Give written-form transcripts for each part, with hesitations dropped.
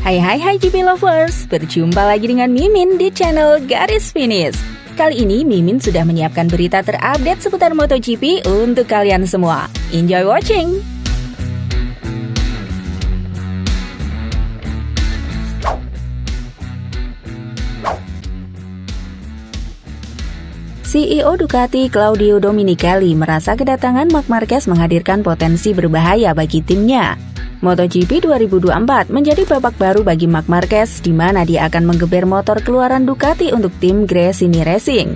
Hai GP Lovers, berjumpa lagi dengan Mimin di channel Garis Finish. Kali ini Mimin sudah menyiapkan berita terupdate seputar MotoGP untuk kalian semua. Enjoy watching! CEO Ducati Claudio Domenicali merasa kedatangan Marc Marquez menghadirkan potensi berbahaya bagi timnya. MotoGP 2024 menjadi babak baru bagi Marc Marquez di mana dia akan menggeber motor keluaran Ducati untuk tim Gresini Racing.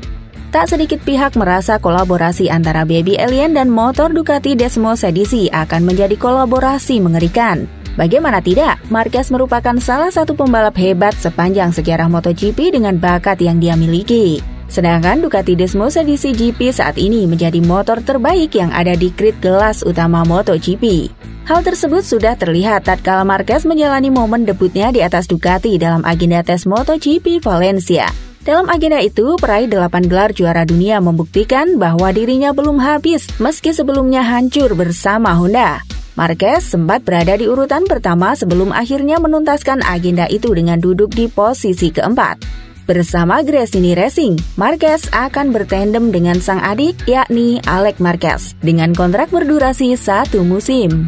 Tak sedikit pihak merasa kolaborasi antara Baby Alien dan motor Ducati Desmo Sedisi akan menjadi kolaborasi mengerikan. Bagaimana tidak, Marquez merupakan salah satu pembalap hebat sepanjang sejarah MotoGP dengan bakat yang dia miliki. Sedangkan Ducati Desmo Sedisi GP saat ini menjadi motor terbaik yang ada di grid kelas utama MotoGP. Hal tersebut sudah terlihat tatkala Marquez menjalani momen debutnya di atas Ducati dalam agenda tes MotoGP Valencia. Dalam agenda itu, peraih 8 gelar juara dunia membuktikan bahwa dirinya belum habis meski sebelumnya hancur bersama Honda. Marquez sempat berada di urutan pertama sebelum akhirnya menuntaskan agenda itu dengan duduk di posisi keempat. Bersama Gresini Racing, Marquez akan bertandem dengan sang adik yakni Alex Marquez dengan kontrak berdurasi 1 musim.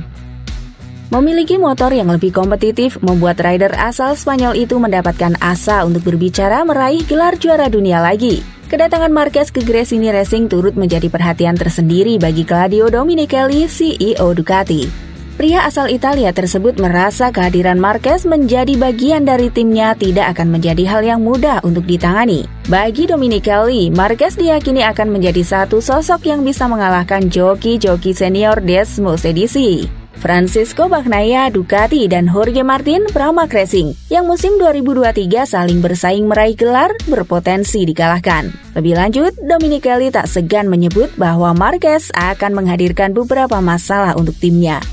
Memiliki motor yang lebih kompetitif membuat rider asal Spanyol itu mendapatkan asa untuk berbicara meraih gelar juara dunia lagi. Kedatangan Marquez ke Gresini Racing turut menjadi perhatian tersendiri bagi Claudio Domenicali, CEO Ducati. Pria asal Italia tersebut merasa kehadiran Marquez menjadi bagian dari timnya tidak akan menjadi hal yang mudah untuk ditangani. Bagi Domenicali, Marquez diyakini akan menjadi satu sosok yang bisa mengalahkan joki-joki senior Desmo Sedisi, Francisco Bagnaia Ducati, dan Jorge Martin Pramac Racing yang musim 2023 saling bersaing meraih gelar berpotensi dikalahkan. Lebih lanjut, Domenicali tak segan menyebut bahwa Marquez akan menghadirkan beberapa masalah untuk timnya.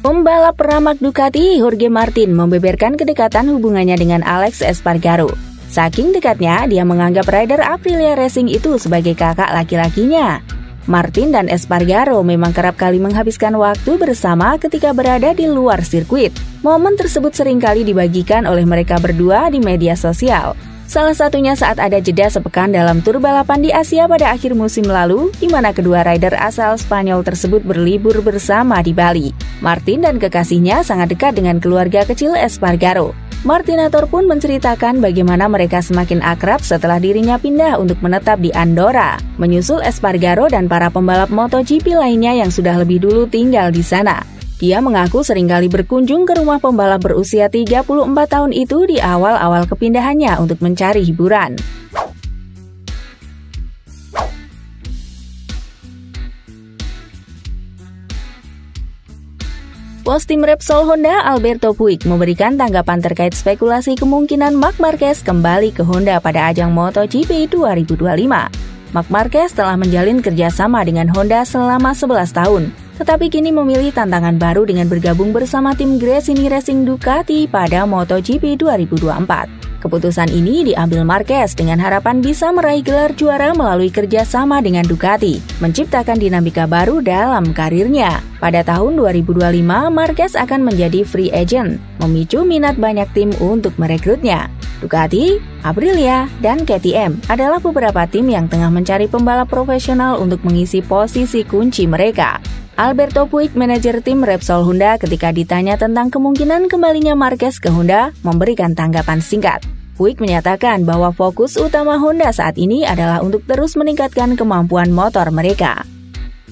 Pembalap Pramac Ducati Jorge Martin membeberkan kedekatan hubungannya dengan Alex Espargaro. Saking dekatnya, dia menganggap rider Aprilia Racing itu sebagai kakak laki-lakinya. Martin dan Espargaro memang kerap kali menghabiskan waktu bersama ketika berada di luar sirkuit. Momen tersebut seringkali dibagikan oleh mereka berdua di media sosial. Salah satunya saat ada jeda sepekan dalam tur balapan di Asia pada akhir musim lalu, di mana kedua rider asal Spanyol tersebut berlibur bersama di Bali. Martin dan kekasihnya sangat dekat dengan keluarga kecil Espargaro. Martinator pun menceritakan bagaimana mereka semakin akrab setelah dirinya pindah untuk menetap di Andorra, menyusul Espargaro dan para pembalap MotoGP lainnya yang sudah lebih dulu tinggal di sana. Dia mengaku seringkali berkunjung ke rumah pembalap berusia 34 tahun itu di awal-awal kepindahannya untuk mencari hiburan. Bos tim Repsol Honda Alberto Puig memberikan tanggapan terkait spekulasi kemungkinan Marc Marquez kembali ke Honda pada ajang MotoGP 2025. Marc Marquez telah menjalin kerjasama dengan Honda selama 11 tahun, tetapi kini memilih tantangan baru dengan bergabung bersama tim Gresini Racing Ducati pada MotoGP 2024. Keputusan ini diambil Marquez dengan harapan bisa meraih gelar juara melalui kerjasama dengan Ducati, menciptakan dinamika baru dalam karirnya. Pada tahun 2025, Marquez akan menjadi free agent, memicu minat banyak tim untuk merekrutnya. Ducati, Aprilia, dan KTM adalah beberapa tim yang tengah mencari pembalap profesional untuk mengisi posisi kunci mereka. Alberto Puig, manajer tim Repsol Honda, ketika ditanya tentang kemungkinan kembalinya Marquez ke Honda, memberikan tanggapan singkat. Puig menyatakan bahwa fokus utama Honda saat ini adalah untuk terus meningkatkan kemampuan motor mereka.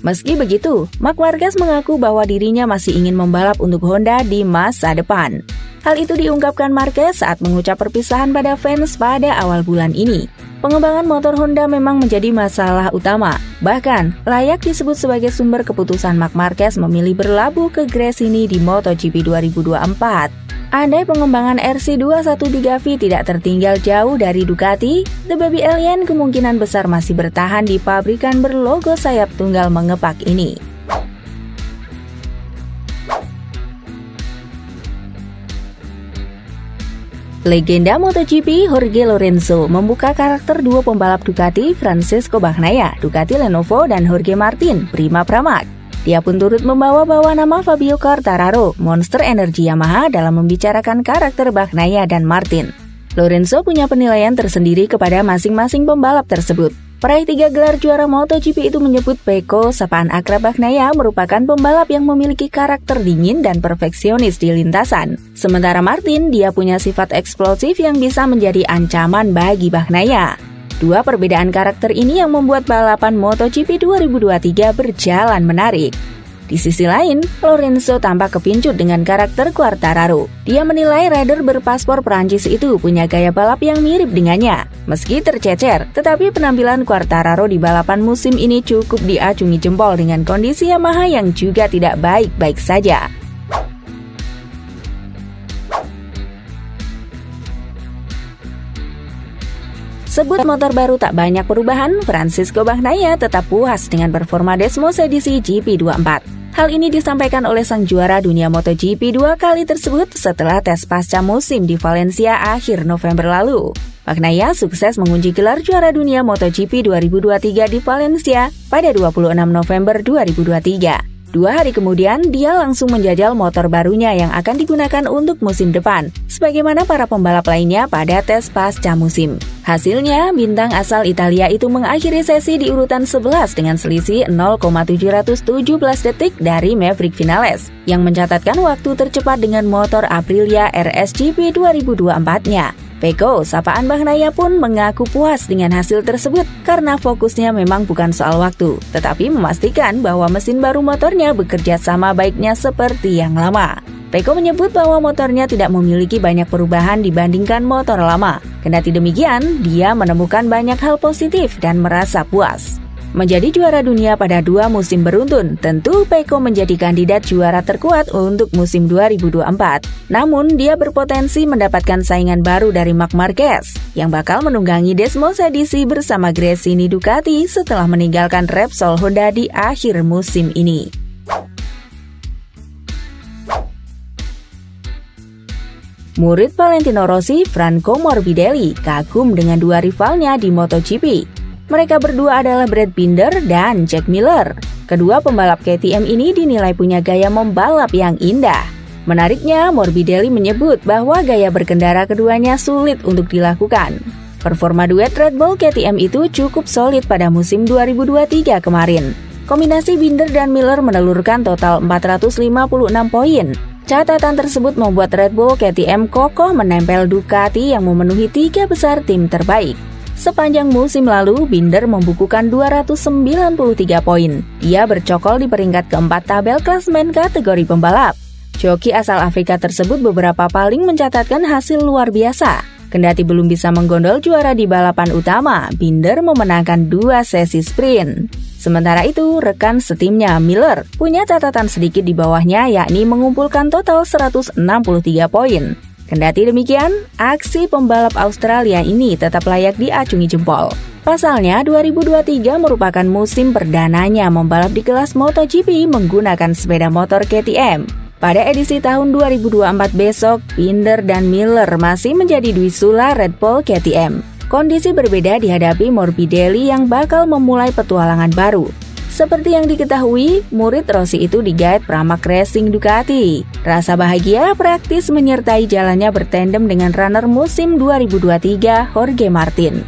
Meski begitu, Marc Marquez mengaku bahwa dirinya masih ingin membalap untuk Honda di masa depan. Hal itu diungkapkan Marquez saat mengucap perpisahan pada fans pada awal bulan ini. Pengembangan motor Honda memang menjadi masalah utama. Bahkan, layak disebut sebagai sumber keputusan Marc Marquez memilih berlabuh ke Gresini di MotoGP 2024. Andai pengembangan RC213V tidak tertinggal jauh dari Ducati, The Baby Alien kemungkinan besar masih bertahan di pabrikan berlogo sayap tunggal mengepak ini. Legenda MotoGP Jorge Lorenzo membuka karakter duo pembalap Ducati Francisco Bagnaia, Ducati Lenovo, dan Jorge Martin, Prima Pramac. Dia pun turut membawa-bawa nama Fabio Quartararo, monster energi Yamaha dalam membicarakan karakter Bagnaia dan Martin. Lorenzo punya penilaian tersendiri kepada masing-masing pembalap tersebut. Peraih 3 gelar juara MotoGP itu menyebut Pecco, sapaan akrab Bagnaia, merupakan pembalap yang memiliki karakter dingin dan perfeksionis di lintasan. Sementara Martin, dia punya sifat eksplosif yang bisa menjadi ancaman bagi Bagnaia. Dua perbedaan karakter ini yang membuat balapan MotoGP 2023 berjalan menarik. Di sisi lain, Lorenzo tampak kepincut dengan karakter Quartararo. Dia menilai rider berpaspor Prancis itu punya gaya balap yang mirip dengannya. Meski tercecer, tetapi penampilan Quartararo di balapan musim ini cukup diacungi jempol dengan kondisi Yamaha yang juga tidak baik-baik saja. Sebut motor baru tak banyak perubahan, Francisco Bagnaia tetap puas dengan performa Desmos edisi GP24. Hal ini disampaikan oleh sang juara dunia MotoGP 2 kali tersebut setelah tes pasca musim di Valencia akhir November lalu. Bagnaia sukses mengunci gelar juara dunia MotoGP 2023 di Valencia pada 26 November 2023. 2 hari kemudian, dia langsung menjajal motor barunya yang akan digunakan untuk musim depan, sebagaimana para pembalap lainnya pada tes pasca musim. Hasilnya, bintang asal Italia itu mengakhiri sesi di urutan 11 dengan selisih 0,717 detik dari Maverick Vinales, yang mencatatkan waktu tercepat dengan motor Aprilia RS GP 2024-nya. Pecco, sapaan Bagnaia pun mengaku puas dengan hasil tersebut karena fokusnya memang bukan soal waktu, tetapi memastikan bahwa mesin baru motornya bekerja sama baiknya seperti yang lama. Pecco menyebut bahwa motornya tidak memiliki banyak perubahan dibandingkan motor lama. Kendati demikian, dia menemukan banyak hal positif dan merasa puas. Menjadi juara dunia pada 2 musim beruntun, tentu Pecco menjadi kandidat juara terkuat untuk musim 2024. Namun, dia berpotensi mendapatkan saingan baru dari Marc Marquez, yang bakal menunggangi Desmos edisi bersama Gresini Ducati setelah meninggalkan Repsol Honda di akhir musim ini. Murid Valentino Rossi, Franco Morbidelli, kagum dengan 2 rivalnya di MotoGP. Mereka berdua adalah Brad Binder dan Jack Miller. Kedua pembalap KTM ini dinilai punya gaya membalap yang indah. Menariknya, Morbidelli menyebut bahwa gaya berkendara keduanya sulit untuk dilakukan. Performa duet Red Bull KTM itu cukup solid pada musim 2023 kemarin. Kombinasi Binder dan Miller menelurkan total 456 poin. Catatan tersebut membuat Red Bull KTM kokoh menempel Ducati yang memenuhi 3 besar tim terbaik. Sepanjang musim lalu, Binder membukukan 293 poin. Dia bercokol di peringkat keempat tabel klasemen kategori pembalap. Joki asal Afrika tersebut beberapa paling mencatatkan hasil luar biasa. Kendati belum bisa menggondol juara di balapan utama, Binder memenangkan 2 sesi sprint. Sementara itu, rekan setimnya Miller punya catatan sedikit di bawahnya, yakni mengumpulkan total 163 poin. Kendati demikian, aksi pembalap Australia ini tetap layak diacungi jempol. Pasalnya, 2023 merupakan musim perdananya membalap di kelas MotoGP menggunakan sepeda motor KTM. Pada edisi tahun 2024 besok, Binder dan Miller masih menjadi duisula Red Bull KTM. Kondisi berbeda dihadapi Morbidelli yang bakal memulai petualangan baru. Seperti yang diketahui, murid Rossi itu digait Pramac Racing Ducati. Rasa bahagia praktis menyertai jalannya bertandem dengan runner musim 2023 Jorge Martin.